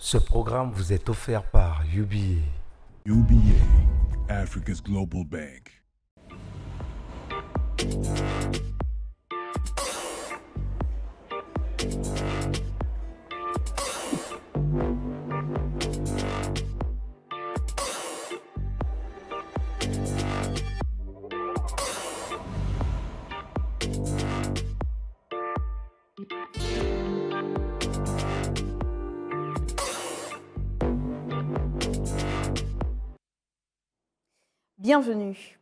Ce programme vous est offert par UBA. UBA, Africa's Global Bank. Bienvenue.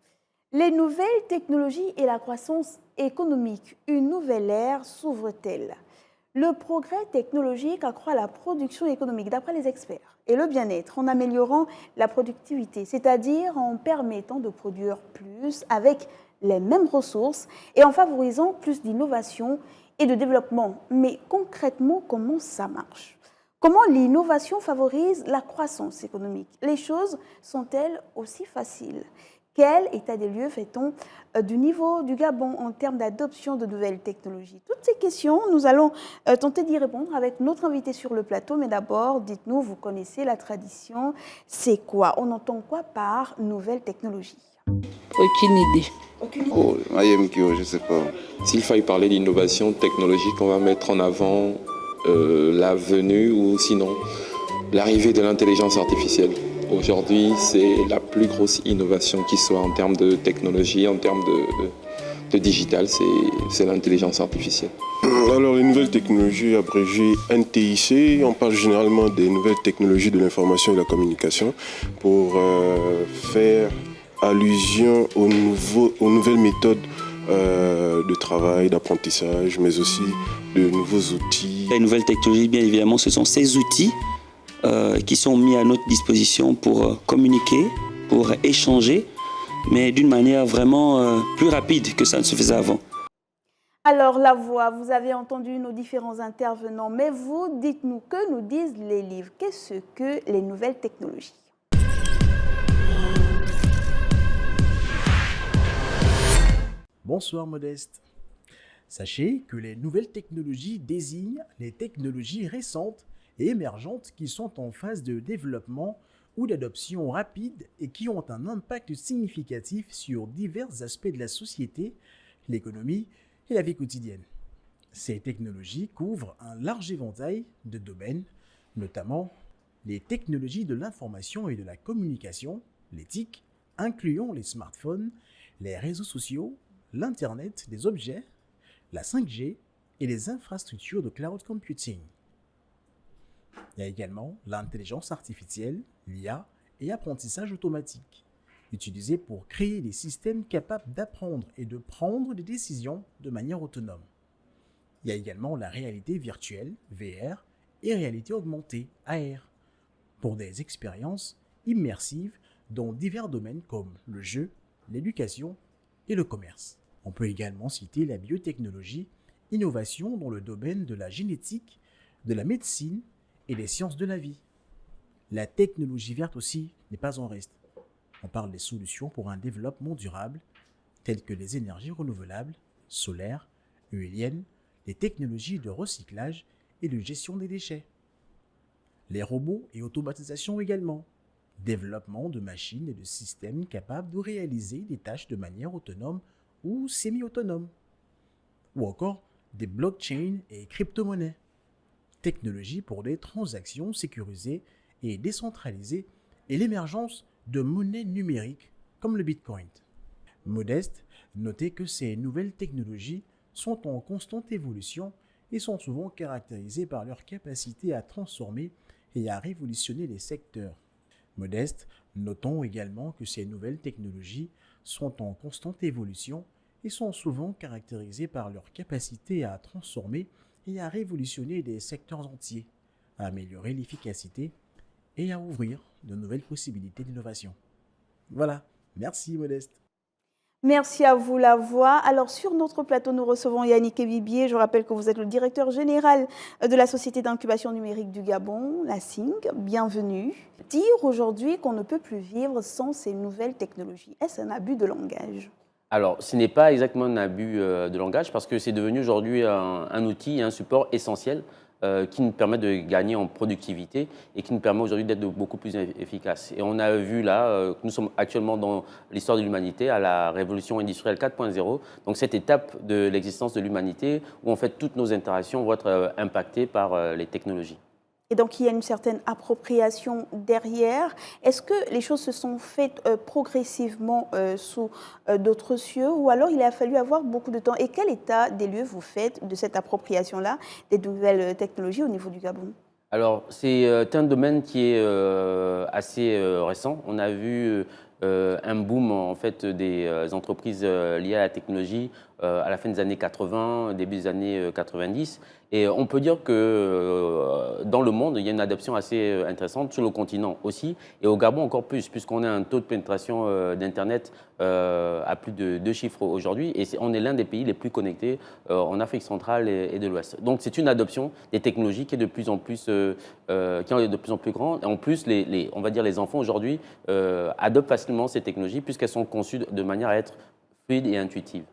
Les nouvelles technologies et la croissance économique, une nouvelle ère s'ouvre-t-elle? Le progrès technologique accroît la production économique d'après les experts et le bien-être en améliorant la productivité, c'est-à-dire en permettant de produire plus avec les mêmes ressources et en favorisant plus d'innovation et de développement. Mais concrètement, comment ça marche? Comment l'innovation favorise la croissance économique? Les choses sont-elles aussi faciles? Quel état des lieux fait-on du niveau du Gabon en termes d'adoption de nouvelles technologies? Toutes ces questions, nous allons tenter d'y répondre avec notre invité sur le plateau. Mais d'abord, dites-nous, vous connaissez la tradition, c'est quoi? On entend quoi par nouvelles technologies? Aucune idée. Oh, je ne sais pas. S'il fallait parler d'innovation technologique, on va mettre en avant la venue ou sinon l'arrivée de l'intelligence artificielle. Aujourd'hui, c'est la plus grosse innovation qui soit en termes de technologie, en termes de digital, c'est l'intelligence artificielle. Alors, les nouvelles technologies, abrégées NTIC, on parle généralement des nouvelles technologies de l'information et de la communication pour faire allusion aux nouvelles méthodes de travail, d'apprentissage, mais aussi de nouveaux outils. Les nouvelles technologies, bien évidemment, ce sont ces outils qui sont mis à notre disposition pour communiquer, pour échanger, mais d'une manière vraiment plus rapide que ça ne se faisait avant. Alors, la voix, vous avez entendu nos différents intervenants, mais vous, dites-nous, que nous disent les livres? Qu'est-ce que les nouvelles technologies? Bonsoir Modeste. Sachez que les nouvelles technologies désignent les technologies récentes et émergentes qui sont en phase de développement ou d'adoption rapide et qui ont un impact significatif sur divers aspects de la société, l'économie et la vie quotidienne. Ces technologies couvrent un large éventail de domaines, notamment les technologies de l'information et de la communication, les TIC, incluant les smartphones, les réseaux sociaux, l'Internet des objets, la 5G et les infrastructures de cloud computing. Il y a également l'intelligence artificielle, l'IA et apprentissage automatique, utilisés pour créer des systèmes capables d'apprendre et de prendre des décisions de manière autonome. Il y a également la réalité virtuelle, VR, et réalité augmentée, AR, pour des expériences immersives dans divers domaines comme le jeu, l'éducation et le commerce. On peut également citer la biotechnologie, innovation dans le domaine de la génétique, de la médecine et des sciences de la vie. La technologie verte aussi n'est pas en reste. On parle des solutions pour un développement durable, telles que les énergies renouvelables, solaires, éoliennes, les technologies de recyclage et de gestion des déchets. Les robots et automatisation également. Développement de machines et de systèmes capables de réaliser des tâches de manière autonome ou semi-autonome. Ou encore des blockchains et crypto-monnaies. Technologies pour des transactions sécurisées et décentralisées et l'émergence de monnaies numériques comme le Bitcoin. Modeste, notez que ces nouvelles technologies sont en constante évolution et sont souvent caractérisées par leur capacité à transformer et à révolutionner les secteurs. Modeste, notons également que ces nouvelles technologies sont en constante évolution et sont souvent caractérisées par leur capacité à transformer et à révolutionner des secteurs entiers, à améliorer l'efficacité et à ouvrir de nouvelles possibilités d'innovation. Voilà, merci Modeste. Merci à vous, la voix. Alors, sur notre plateau, nous recevons Yannick Ebibier. Je rappelle que vous êtes le directeur général de la Société d'incubation numérique du Gabon, la SING. Bienvenue. Dire aujourd'hui qu'on ne peut plus vivre sans ces nouvelles technologies, est-ce un abus de langage? Alors, ce n'est pas exactement un abus de langage parce que c'est devenu aujourd'hui un outil et un support essentiel qui nous permet de gagner en productivité et qui nous permet aujourd'hui d'être beaucoup plus efficaces. Et on a vu là que nous sommes actuellement dans l'histoire de l'humanité à la révolution industrielle 4.0, donc cette étape de l'existence de l'humanité où en fait toutes nos interactions vont être impactées par les technologies. Et donc, il y a une certaine appropriation derrière. Est-ce que les choses se sont faites progressivement sous d'autres cieux ou alors il a fallu avoir beaucoup de temps? Et quel état des lieux vous faites de cette appropriation-là des nouvelles technologies au niveau du Gabon? Alors, c'est un domaine qui est assez récent. On a vu un boom en fait des entreprises liées à la technologie à la fin des années 80, début des années 90. Et on peut dire que dans le monde, il y a une adoption assez intéressante, sur le continent aussi, et au Gabon encore plus, puisqu'on a un taux de pénétration d'Internet à plus de 2 chiffres aujourd'hui, et on est l'un des pays les plus connectés en Afrique centrale et de l'Ouest. Donc c'est une adoption des technologies qui est de plus en plus, grande. Et en plus, on va dire les enfants aujourd'hui adoptent facilement ces technologies puisqu'elles sont conçues de manière à être fluides et intuitives.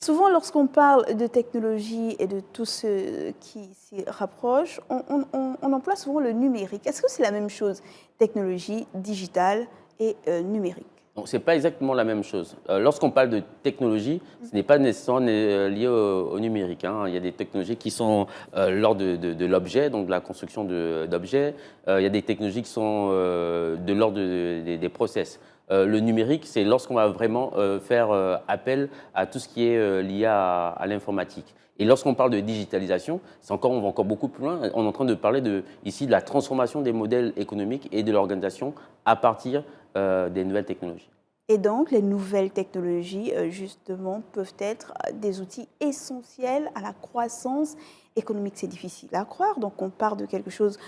Souvent, lorsqu'on parle de technologie et de tout ce qui s'y rapproche, on emploie souvent le numérique. Est-ce que c'est la même chose, technologie, digitale et numérique? Ce n'est pas exactement la même chose. Lorsqu'on parle de technologie, ce n'est pas nécessairement lié au numérique. Il y a des technologies qui sont l'ordre de l'objet, donc de la construction d'objets. Il y a des technologies qui sont de l'ordre des process. Le numérique, c'est lorsqu'on va vraiment faire appel à tout ce qui est lié à l'informatique. Et lorsqu'on parle de digitalisation, on va encore beaucoup plus loin. On est en train de parler ici de la transformation des modèles économiques et de l'organisation à partir des nouvelles technologies. Et donc, les nouvelles technologies, justement, peuvent être des outils essentiels à la croissance économique. C'est difficile à croire. Donc, on part de quelque chose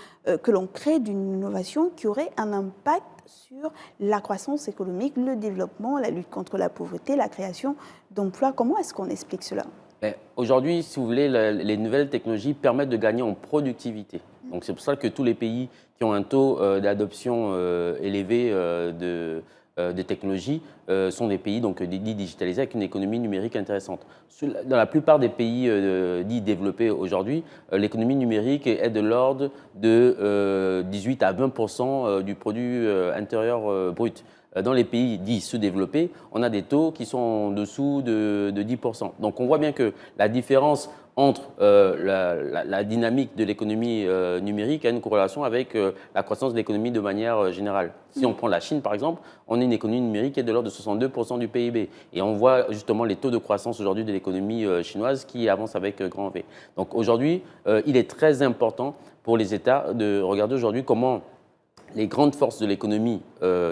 que l'on crée, d'une innovation qui aurait un impact sur la croissance économique, le développement, la lutte contre la pauvreté, la création d'emplois. Comment est-ce qu'on explique cela? Aujourd'hui, si vous voulez, les nouvelles technologies permettent de gagner en productivité. Donc, c'est pour ça que tous les pays qui ont un taux d'adoption élevé de technologies sont des pays donc, dits digitalisés avec une économie numérique intéressante. Dans la plupart des pays dits développés aujourd'hui, l'économie numérique est de l'ordre de 18 à 20% du produit intérieur brut. Dans les pays dits sous-développés, on a des taux qui sont en dessous de 10%. Donc on voit bien que la différence entre la dynamique de l'économie numérique a une corrélation avec la croissance de l'économie de manière générale. Si on prend la Chine, par exemple, on a une économie numérique qui est de l'ordre de 62% du PIB. Et on voit justement les taux de croissance aujourd'hui de l'économie chinoise qui avance avec grand V. Donc aujourd'hui, il est très important pour les États de regarder aujourd'hui comment les grandes forces de l'économie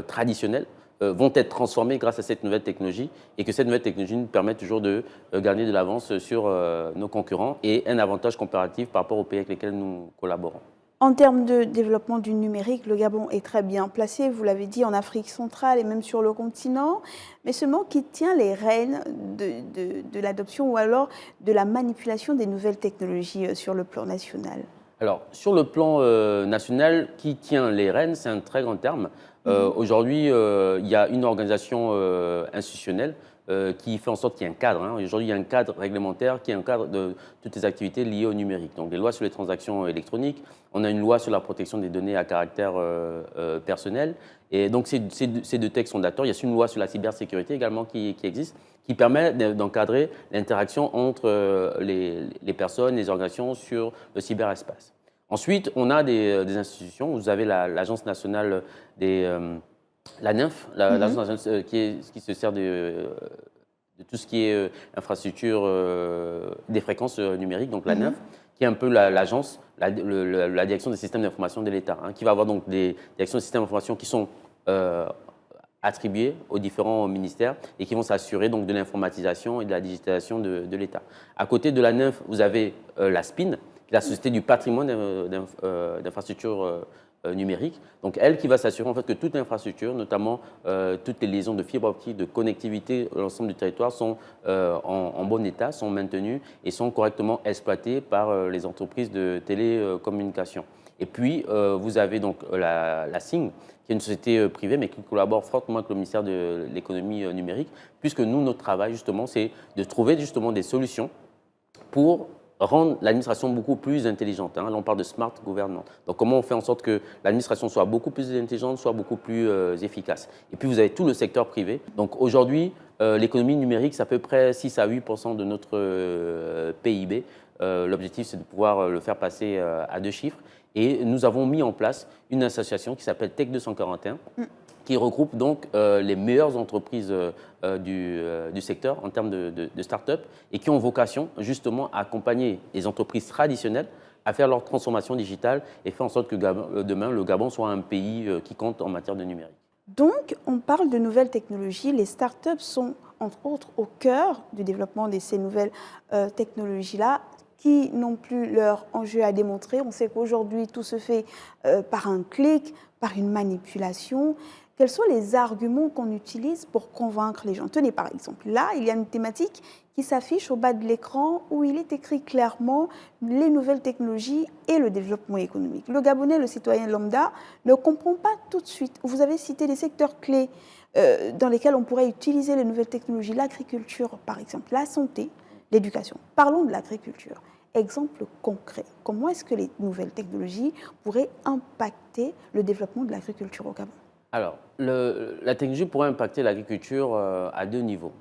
traditionnelle vont être transformées grâce à cette nouvelle technologie et que cette nouvelle technologie nous permet toujours de gagner de l'avance sur nos concurrents et un avantage comparatif par rapport aux pays avec lesquels nous collaborons. En termes de développement du numérique, le Gabon est très bien placé, vous l'avez dit, en Afrique centrale et même sur le continent, mais seulement qui tient les rênes de l'adoption ou alors de la manipulation des nouvelles technologies sur le plan national? Alors, sur le plan national, qui tient les rênes, c'est un très grand terme. Aujourd'hui, il y a une organisation institutionnelle qui fait en sorte qu'il y ait un cadre. Aujourd'hui, il y a un cadre réglementaire qui est un cadre de toutes les activités liées au numérique. Donc, des lois sur les transactions électroniques, on a une loi sur la protection des données à caractère personnel. Et donc, ces deux textes sont d'acteurs. Il y a une loi sur la cybersécurité également qui existe, qui permet d'encadrer l'interaction entre les personnes, les organisations sur le cyberespace. Ensuite, on a des institutions. Vous avez l'Agence nationale la NINF, l'Agence nationale qui se sert de tout ce qui est infrastructure des fréquences numériques, donc la NINF, qui est un peu l'agence, la direction des systèmes d'information de l'État, qui va avoir donc des directions des systèmes d'information qui sont attribuées aux différents ministères et qui vont s'assurer donc de l'informatisation et de la digitalisation de l'État. À côté de la NINF, vous avez la SPIN, la Société du patrimoine d'infrastructures numériques. Donc elle qui va s'assurer en fait que toute l'infrastructure, notamment toutes les liaisons de fibre optique, de connectivité, l'ensemble du territoire sont en bon état, sont maintenues et sont correctement exploitées par les entreprises de télécommunications. Et puis vous avez donc la SING, qui est une société privée mais qui collabore fortement avec le ministère de l'économie numérique, puisque nous, notre travail justement, c'est de trouver justement des solutions pour rendre l'administration beaucoup plus intelligente. Là, on parle de smart government. Donc, comment on fait en sorte que l'administration soit beaucoup plus intelligente, soit beaucoup plus efficace. Et puis, vous avez tout le secteur privé. Donc, aujourd'hui, l'économie numérique, c'est à peu près 6 à 8% de notre PIB. L'objectif, c'est de pouvoir le faire passer à 2 chiffres. Et nous avons mis en place une association qui s'appelle Tech 241, qui regroupe donc les meilleures entreprises du secteur en termes de start-up et qui ont vocation justement à accompagner les entreprises traditionnelles à faire leur transformation digitale et faire en sorte que demain, le Gabon soit un pays qui compte en matière de numérique. Donc, on parle de nouvelles technologies. Les startups sont, entre autres, au cœur du développement de ces nouvelles technologies-là, qui n'ont plus leur enjeu à démontrer. On sait qu'aujourd'hui, tout se fait par un clic, par une manipulation. Quels sont les arguments qu'on utilise pour convaincre les gens? Tenez, par exemple, là, il y a une thématique qui s'affiche au bas de l'écran où il est écrit clairement les nouvelles technologies et le développement économique. Le Gabonais, le citoyen lambda, ne comprend pas tout de suite. Vous avez cité des secteurs clés dans lesquels on pourrait utiliser les nouvelles technologies, l'agriculture, par exemple, la santé, l'éducation. Parlons de l'agriculture. Exemple concret, comment est-ce que les nouvelles technologies pourraient impacter le développement de l'agriculture au Gabon? Alors, la technologie pourrait impacter l'agriculture à 2 niveaux.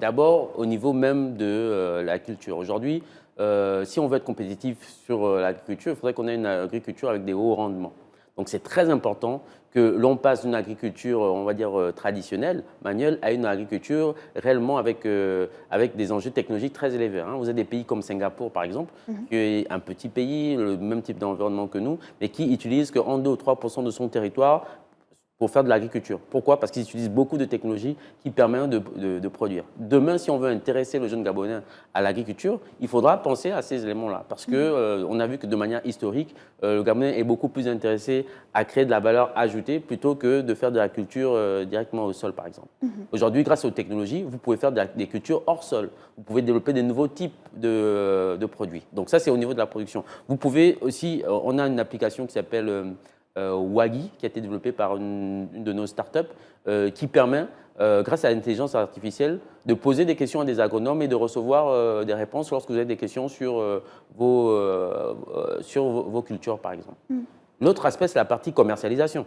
D'abord, au niveau même de la culture. Aujourd'hui, si on veut être compétitif sur l'agriculture, il faudrait qu'on ait une agriculture avec des hauts rendements. Donc, c'est très important que l'on passe d'une agriculture, on va dire, traditionnelle, manuelle, à une agriculture réellement avec des enjeux technologiques très élevés. Vous avez des pays comme Singapour, par exemple, qui est un petit pays, le même type d'environnement que nous, mais qui utilise qu'en 2 ou 3% de son territoire pour faire de l'agriculture. Pourquoi? Parce qu'ils utilisent beaucoup de technologies qui permettent de produire. Demain, si on veut intéresser le jeune Gabonais à l'agriculture, il faudra penser à ces éléments-là. Parce qu'on a vu que de manière historique, le Gabonais est beaucoup plus intéressé à créer de la valeur ajoutée plutôt que de faire de la culture directement au sol, par exemple. Aujourd'hui, grâce aux technologies, vous pouvez faire des cultures hors sol. Vous pouvez développer des nouveaux types de produits. Donc ça, c'est au niveau de la production. Vous pouvez aussi, on a une application qui s'appelle Wagi, qui a été développé par une de nos startups, qui permet, grâce à l'intelligence artificielle, de poser des questions à des agronomes et de recevoir des réponses lorsque vous avez des questions sur vos cultures, par exemple. L'autre aspect, c'est la partie commercialisation.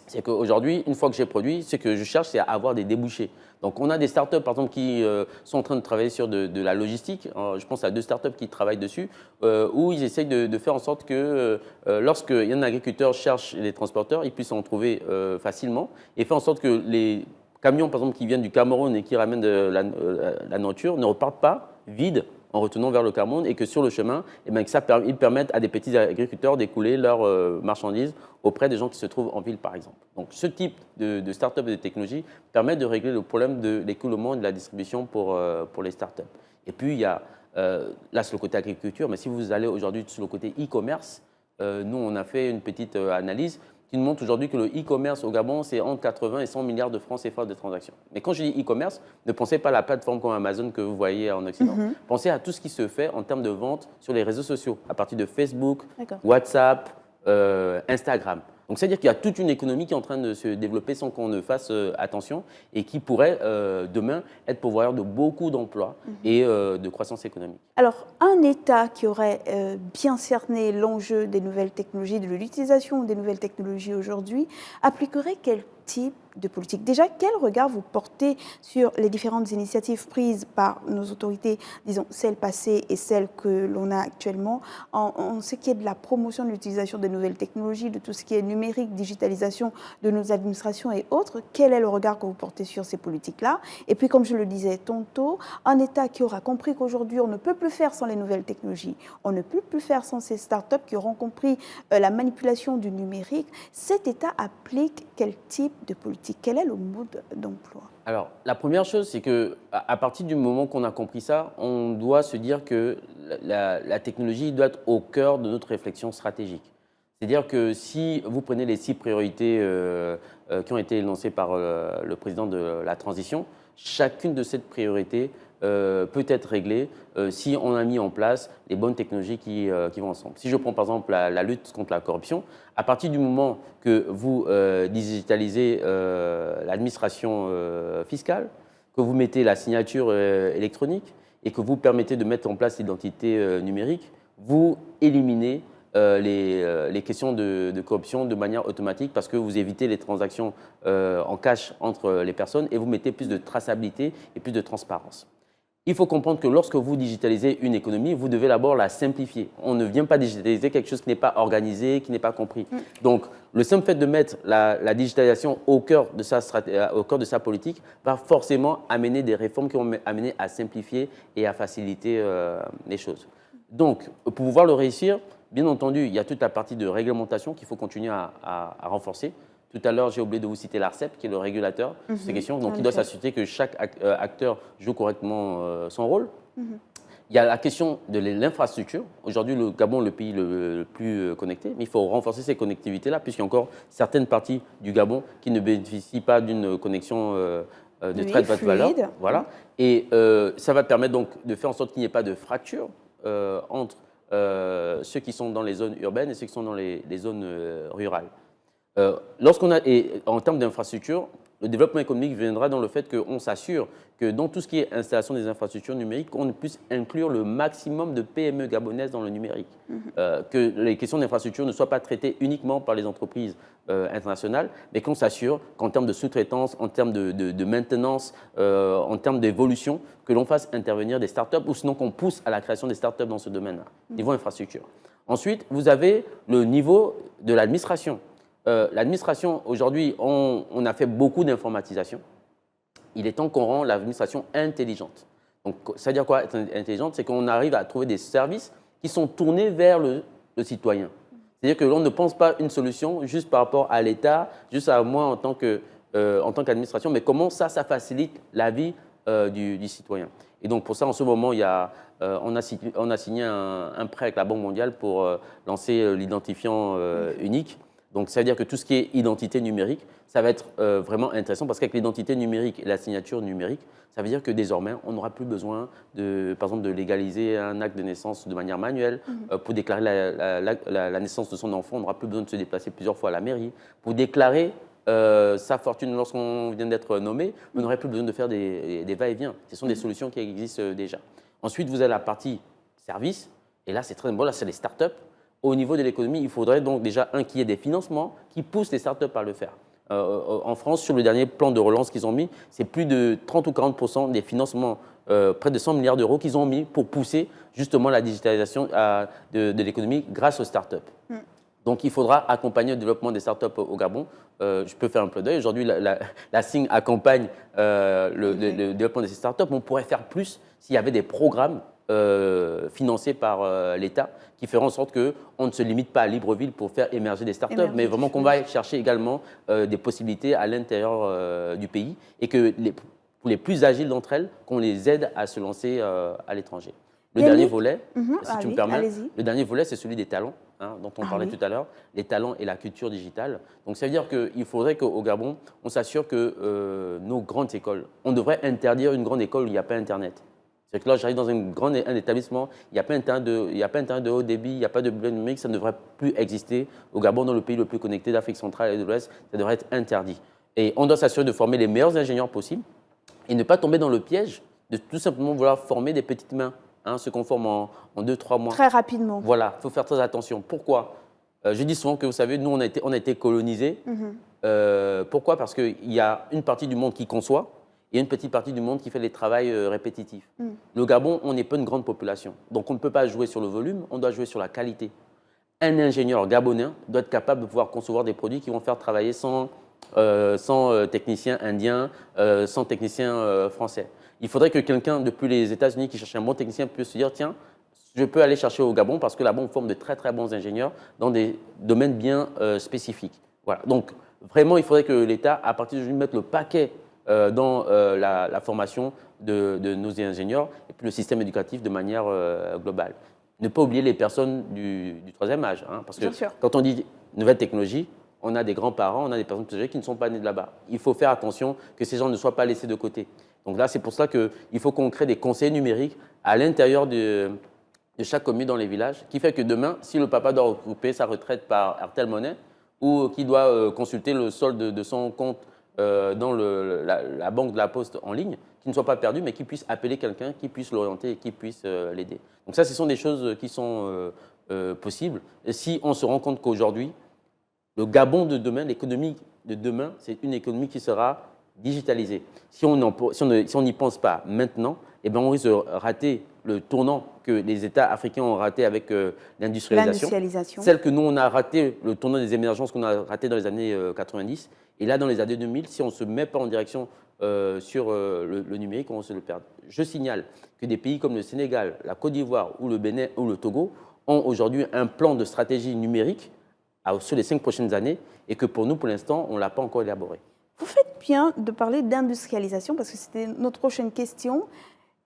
C'est qu'aujourd'hui, une fois que j'ai produit, ce que je cherche, c'est à avoir des débouchés. Donc, on a des startups, par exemple, qui sont en train de travailler sur de la logistique. Je pense à 2 startups qui travaillent dessus, où ils essayent de faire en sorte que lorsqu'il y a un agriculteur cherche les transporteurs, ils puissent en trouver facilement et faire en sorte que les camions, par exemple, qui viennent du Cameroun et qui ramènent de la nourriture ne repartent pas vides en retournant vers le Cameroun et que sur le chemin, ils permettent à des petits agriculteurs d'écouler leurs marchandises auprès des gens qui se trouvent en ville, par exemple. Donc, ce type de start-up et de technologie permet de régler le problème de l'écoulement et de la distribution pour les start-up. Et puis, il y a, là, c'est le côté agriculture, mais si vous allez aujourd'hui sur le côté e-commerce, nous, on a fait une petite analyse qui nous montre aujourd'hui que le e-commerce au Gabon, c'est entre 80 et 100 milliards de francs CFA de transactions. Mais quand je dis e-commerce, ne pensez pas à la plateforme comme Amazon que vous voyez en Occident. Pensez à tout ce qui se fait en termes de vente sur les réseaux sociaux, à partir de Facebook, WhatsApp, Instagram. Donc, c'est-à-dire qu'il y a toute une économie qui est en train de se développer sans qu'on ne fasse attention et qui pourrait, demain, être pourvoyeur de beaucoup d'emplois et de croissance économique. Alors, un État qui aurait bien cerné l'enjeu des nouvelles technologies, de l'utilisation des nouvelles technologies aujourd'hui, appliquerait quel type de politique? Déjà, quel regard vous portez sur les différentes initiatives prises par nos autorités, disons celles passées et celles que l'on a actuellement, en ce qui est de la promotion de l'utilisation des nouvelles technologies, de tout ce qui est numérique, digitalisation de nos administrations et autres? Quel est le regard que vous portez sur ces politiques-là? Et puis, comme je le disais tantôt, un État qui aura compris qu'aujourd'hui, on ne peut plus faire sans les nouvelles technologies, on ne peut plus faire sans ces startups qui auront compris la manipulation du numérique, cet État applique quel type de politique? Quel est le mode d'emploi? Alors, la première chose, c'est qu'à partir du moment qu'on a compris ça, on doit se dire que la technologie doit être au cœur de notre réflexion stratégique. C'est-à-dire que si vous prenez les 6 priorités qui ont été énoncées par le président de la transition, chacune de ces priorités peut être réglée si on a mis en place les bonnes technologies qui vont ensemble. Si je prends par exemple la lutte contre la corruption, à partir du moment que vous digitalisez l'administration fiscale, que vous mettez la signature électronique et que vous permettez de mettre en place l'identité numérique, vous éliminez les questions de corruption de manière automatique parce que vous évitez les transactions en cash entre les personnes et vous mettez plus de traçabilité et plus de transparence. Il faut comprendre que lorsque vous digitalisez une économie, vous devez d'abord la simplifier. On ne vient pas digitaliser quelque chose qui n'est pas organisé, qui n'est pas compris. Donc, le simple fait de mettre la digitalisation au cœur de sa politique va forcément amener des réformes qui vont amener à simplifier et à faciliter les choses. Donc, pour pouvoir le réussir, bien entendu, il y a toute la partie de réglementation qu'il faut continuer à renforcer. Tout à l'heure, j'ai oublié de vous citer l'ARCEP, qui est le régulateur de ces questions. Donc, il doit s'assurer que chaque acteur joue correctement son rôle. Il y a la question de l'infrastructure. Aujourd'hui, le Gabon est le pays le plus connecté, mais il faut renforcer ces connectivités-là, puisqu'il y a encore certaines parties du Gabon qui ne bénéficient pas d'une connexion de très basse valeur. Voilà. Et ça va permettre donc de faire en sorte qu'il n'y ait pas de fracture entre ceux qui sont dans les zones urbaines et ceux qui sont dans les zones rurales. Et en termes d'infrastructure, le développement économique viendra dans le fait qu'on s'assure que dans tout ce qui est installation des infrastructures numériques, on puisse inclure le maximum de PME gabonaises dans le numérique. Que les questions d'infrastructure ne soient pas traitées uniquement par les entreprises internationales, mais qu'on s'assure qu'en termes de sous-traitance, en termes de maintenance, en termes d'évolution, que l'on fasse intervenir des startups ou sinon qu'on pousse à la création des startups dans ce domaine-là, niveau infrastructure. Ensuite, vous avez le niveau de l'administration. L'administration, aujourd'hui, on a fait beaucoup d'informatisation. Il est temps qu'on rende l'administration intelligente. Donc, ça veut dire quoi, être intelligente? C'est qu'on arrive à trouver des services qui sont tournés vers le citoyen. C'est-à-dire que l'on ne pense pas une solution juste par rapport à l'État, juste à moi en tant qu'administration, mais comment ça facilite la vie du citoyen. Et donc, pour ça, en ce moment, on a signé un prêt avec la Banque mondiale pour lancer l'identifiant unique. Donc, ça veut dire que tout ce qui est identité numérique, ça va être vraiment intéressant parce qu'avec l'identité numérique et la signature numérique, ça veut dire que désormais, on n'aura plus besoin, par exemple, de légaliser un acte de naissance de manière manuelle. Pour déclarer la naissance de son enfant, on n'aura plus besoin de se déplacer plusieurs fois à la mairie. Pour déclarer sa fortune lorsqu'on vient d'être nommé, on n'aurait plus besoin de faire des va-et-vient. Ce sont des solutions qui existent déjà. Ensuite, vous avez la partie service. Et là, c'est très bon. Là, c'est les startups. Au niveau de l'économie, il faudrait donc déjà qu'il y ait des financements qui poussent les startups à le faire. En France, sur le dernier plan de relance qu'ils ont mis, c'est plus de 30 ou 40% des financements, près de 100 milliards d'euros qu'ils ont mis pour pousser justement la digitalisation de l'économie grâce aux startups. Donc, il faudra accompagner le développement des startups au Gabon. Je peux faire un peu d'œil. Aujourd'hui, la SING accompagne le développement de ces startups. On pourrait faire plus s'il y avait des programmes financés par l'État qui feront en sorte qu'on ne se limite pas à Libreville pour faire émerger des startups, mais vraiment qu'on va chercher également des possibilités à l'intérieur du pays et que pour les plus agiles d'entre elles, qu'on les aide à se lancer à l'étranger. Le dernier volet, si tu me permets, le dernier volet, c'est celui des talents, dont on parlait tout à l'heure, les talents et la culture digitale. Donc, ça veut dire qu'il faudrait qu'au Gabon, on s'assure que nos grandes écoles, on devrait interdire une grande école où il n'y a pas Internet. C'est que là, j'arrive dans un établissement, il n'y a pas Internet de haut débit, il n'y a pas de bleu numérique, ça ne devrait plus exister. Au Gabon, dans le pays le plus connecté d'Afrique centrale et de l'Ouest, ça devrait être interdit. Et on doit s'assurer de former les meilleurs ingénieurs possibles et ne pas tomber dans le piège de tout simplement vouloir former des petites mains, se conformer en 2-3 mois. Très rapidement. Voilà, il faut faire très attention. Pourquoi? Je dis souvent que, vous savez, nous, on a été colonisés. Pourquoi? Parce qu'il y a une partie du monde qui conçoit, il y a une petite partie du monde qui fait les travails répétitifs. Le Gabon, on n'est pas une grande population. Donc, on ne peut pas jouer sur le volume, on doit jouer sur la qualité. Un ingénieur gabonais doit être capable de pouvoir concevoir des produits qui vont faire travailler sans technicien indien, sans technicien français. Il faudrait que quelqu'un depuis les États-Unis qui cherche un bon technicien puisse se dire, tiens, je peux aller chercher au Gabon parce que là-bas, on forme de très, très bons ingénieurs dans des domaines bien spécifiques. Voilà. Donc, vraiment, il faudrait que l'État, à partir d'aujourd'hui, mette le paquet dans la formation de nos ingénieurs et puis le système éducatif de manière globale. Ne pas oublier les personnes du troisième âge, parce que quand on dit nouvelle technologie, on a des grands-parents, on a des personnes plus âgées qui ne sont pas nées de là-bas. Il faut faire attention que ces gens ne soient pas laissés de côté. Donc là, c'est pour ça qu'il faut qu'on crée des conseillers numériques à l'intérieur de chaque commune dans les villages, qui fait que demain, si le papa doit regrouper sa retraite par Airtel Money ou qu'il doit consulter le solde de son compte dans la banque de la Poste en ligne, qui ne soit pas perdu, mais qui puisse appeler quelqu'un, qui puisse l'orienter et qui puisse l'aider. Donc ça, ce sont des choses qui sont possibles. Et si on se rend compte qu'aujourd'hui, le Gabon de demain, l'économie de demain, c'est une économie qui sera digitalisée. Si on n'y pense pas maintenant, eh ben on risque de rater le tournant que les États africains ont raté avec l'industrialisation. Celle que nous, on a raté, le tournant des émergences qu'on a raté dans les années 90. Et là, dans les années 2000, si on ne se met pas en direction sur le numérique, on va se le perdre. Je signale que des pays comme le Sénégal, la Côte d'Ivoire ou le Bénin ou le Togo ont aujourd'hui un plan de stratégie numérique sur les 5 prochaines années et que pour nous, pour l'instant, on ne l'a pas encore élaboré. Vous faites bien de parler d'industrialisation parce que c'était notre prochaine question.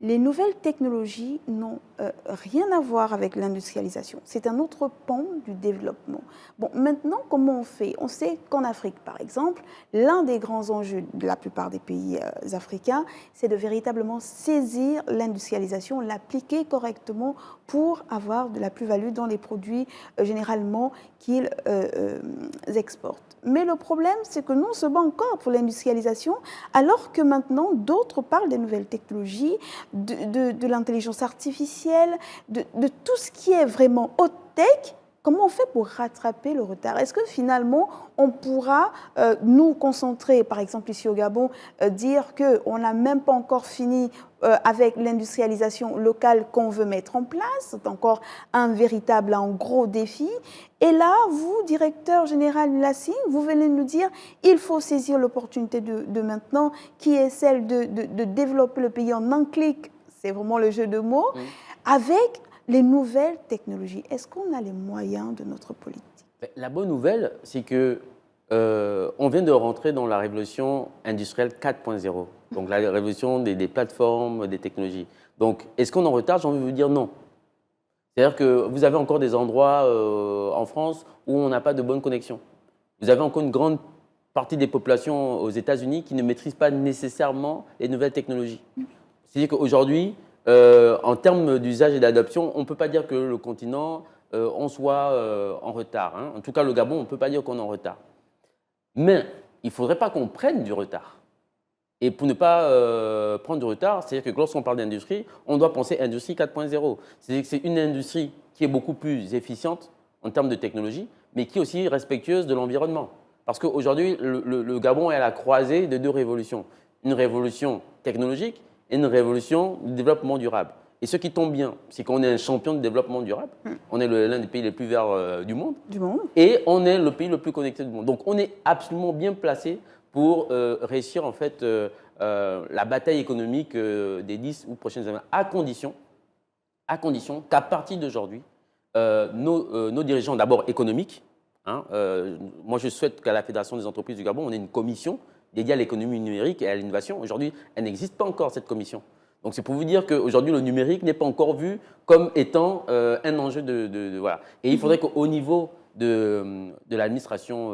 Les nouvelles technologies n'ont rien à voir avec l'industrialisation. C'est un autre pan du développement. Bon, maintenant, comment on fait? On sait qu'en Afrique, par exemple, l'un des grands enjeux de la plupart des pays africains, c'est de véritablement saisir l'industrialisation, l'appliquer correctement pour avoir de la plus-value dans les produits généralement qu'ils exportent. Mais le problème, c'est que nous, on se bat encore pour l'industrialisation, alors que maintenant, d'autres parlent des nouvelles technologies, de l'intelligence artificielle, de tout ce qui est vraiment haute-tech. Comment on fait pour rattraper le retard? Est-ce que finalement, on pourra nous concentrer, par exemple ici au Gabon, dire qu'on n'a même pas encore fini avec l'industrialisation locale qu'on veut mettre en place? C'est encore un gros défi. Et là, vous, directeur général Lassi, vous venez nous dire il faut saisir l'opportunité de maintenant, qui est celle de développer le pays en un clic, c'est vraiment le jeu de mots, avec les nouvelles technologies. Est-ce qu'on a les moyens de notre politique? La bonne nouvelle, c'est que on vient de rentrer dans la révolution industrielle 4.0, donc la révolution des plateformes, des technologies. Donc, est-ce qu'on est en retard? J'ai envie de vous dire non. C'est-à-dire que vous avez encore des endroits en France où on n'a pas de bonne connexion. Vous avez encore une grande partie des populations aux États-Unis qui ne maîtrisent pas nécessairement les nouvelles technologies. C'est-à-dire qu'aujourd'hui, en termes d'usage et d'adoption, on ne peut pas dire que le continent, on soit en retard. Hein. En tout cas, le Gabon, on ne peut pas dire qu'on est en retard. Mais il ne faudrait pas qu'on prenne du retard. Et pour ne pas prendre du retard, c'est-à-dire que lorsqu'on parle d'industrie, on doit penser industrie 4.0. C'est-à-dire que c'est une industrie qui est beaucoup plus efficiente en termes de technologie, mais qui est aussi respectueuse de l'environnement. Parce qu'aujourd'hui, le Gabon est à la croisée de deux révolutions. Une révolution technologique et une révolution du développement durable. Et ce qui tombe bien, c'est qu'on est un champion de développement durable. On est l'un des pays les plus verts du monde. Et on est le pays le plus connecté du monde. Donc on est absolument bien placé pour réussir en fait la bataille économique des 10 ou prochaines années, à condition qu'à partir d'aujourd'hui, nos dirigeants d'abord économiques, moi je souhaite qu'à la Fédération des entreprises du Gabon, on ait une commission dédiée à l'économie numérique et à l'innovation. Aujourd'hui, elle n'existe pas encore, cette commission. Donc c'est pour vous dire qu'aujourd'hui, le numérique n'est pas encore vu comme étant un enjeu voilà. Et il faudrait qu'au niveau de l'administration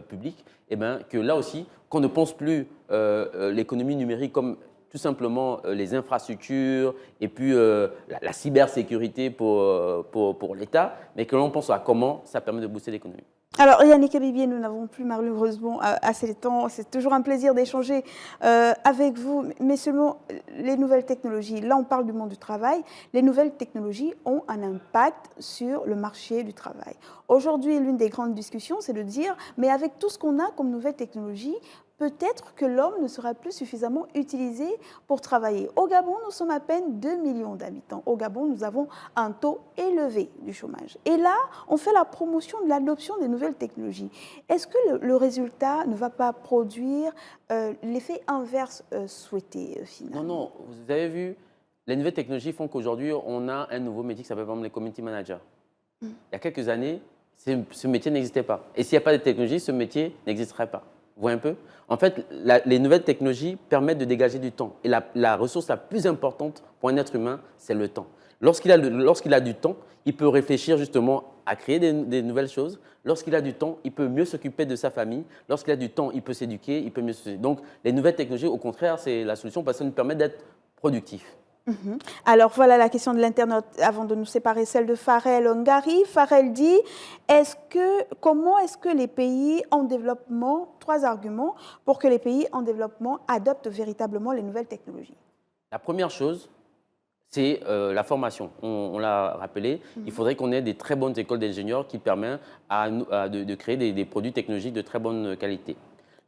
publique, eh ben, que là aussi, qu'on ne pense plus l'économie numérique comme tout simplement les infrastructures et puis la cybersécurité pour l'État, mais que l'on pense à comment ça permet de booster l'économie. Alors, Yannick Abibier, nous n'avons plus malheureusement assez de temps. C'est toujours un plaisir d'échanger avec vous, mais seulement les nouvelles technologies. Là, on parle du monde du travail. Les nouvelles technologies ont un impact sur le marché du travail. Aujourd'hui, l'une des grandes discussions, c'est de dire, mais avec tout ce qu'on a comme nouvelles technologies, peut-être que l'homme ne sera plus suffisamment utilisé pour travailler. Au Gabon, nous sommes à peine 2 millions d'habitants. Au Gabon, nous avons un taux élevé du chômage. Et là, on fait la promotion de l'adoption des nouvelles technologies. Est-ce que le résultat ne va pas produire l'effet inverse souhaité finalement? Non, vous avez vu, les nouvelles technologies font qu'aujourd'hui, on a un nouveau métier qui s'appelle les community managers. Il y a quelques années, ce métier n'existait pas. Et s'il n'y a pas de technologie, ce métier n'existerait pas. Vous voyez un peu? En fait, les nouvelles technologies permettent de dégager du temps. Et la ressource la plus importante pour un être humain, c'est le temps. Lorsqu'il a du temps, il peut réfléchir justement à créer des nouvelles choses. Lorsqu'il a du temps, il peut mieux s'occuper de sa famille. Lorsqu'il a du temps, il peut s'éduquer, il peut mieux s'éduquer. Donc, les nouvelles technologies, au contraire, c'est la solution parce que ça nous permet d'être productifs. Alors voilà la question de l'internaute avant de nous séparer, celle de Farel Ongari. Farel dit, comment est-ce que les pays en développement, 3 arguments pour que les pays en développement adoptent véritablement les nouvelles technologies? La première chose, c'est la formation. On l'a rappelé, il faudrait qu'on ait des très bonnes écoles d'ingénieurs qui permettent de créer des produits technologiques de très bonne qualité.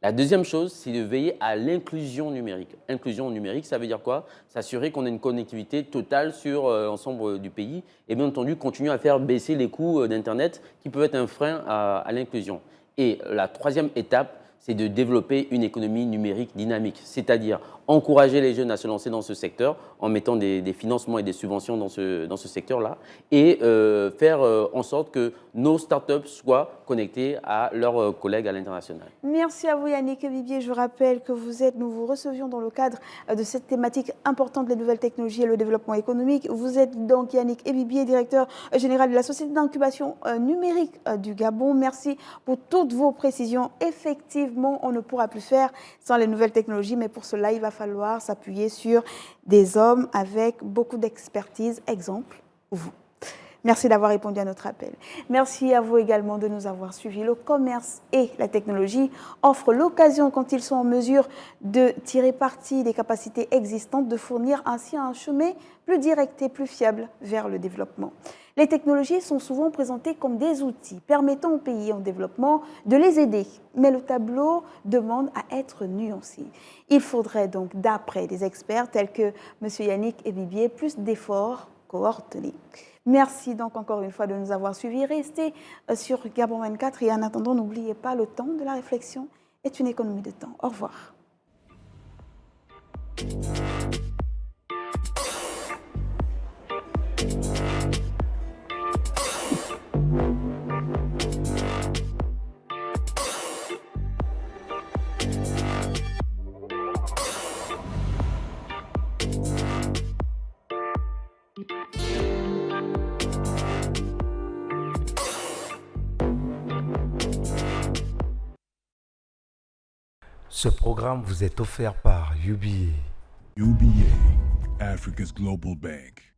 La deuxième chose, c'est de veiller à l'inclusion numérique. Inclusion numérique, ça veut dire quoi? S'assurer qu'on ait une connectivité totale sur l'ensemble du pays et bien entendu continuer à faire baisser les coûts d'Internet qui peuvent être un frein à l'inclusion. Et la troisième étape, c'est de développer une économie numérique dynamique, c'est-à-dire encourager les jeunes à se lancer dans ce secteur en mettant des financements et des subventions dans ce secteur-là et faire en sorte que nos startups soient connectées à leurs collègues à l'international. Merci à vous Yannick Ebibié. Je rappelle que nous vous recevions dans le cadre de cette thématique importante, les nouvelles technologies et le développement économique. Vous êtes donc Yannick Ebibié, directeur général de la Société d'incubation numérique du Gabon. Merci pour toutes vos précisions. Effectivement, on ne pourra plus faire sans les nouvelles technologies, mais pour cela, il va falloir s'appuyer sur des hommes avec beaucoup d'expertise, exemple, vous. Merci d'avoir répondu à notre appel. Merci à vous également de nous avoir suivis. Le commerce et la technologie offrent l'occasion, quand ils sont en mesure de tirer parti des capacités existantes, de fournir ainsi un chemin plus direct et plus fiable vers le développement. Les technologies sont souvent présentées comme des outils permettant aux pays en développement de les aider, mais le tableau demande à être nuancé. Il faudrait donc, d'après des experts tels que M. Yannick Ebibié, plus d'efforts coordonnés. Merci donc encore une fois de nous avoir suivis. Restez sur Gabon 24 et en attendant, n'oubliez pas, le temps de la réflexion est une économie de temps. Au revoir. Ce programme vous est offert par UBA. UBA, Africa's Global Bank.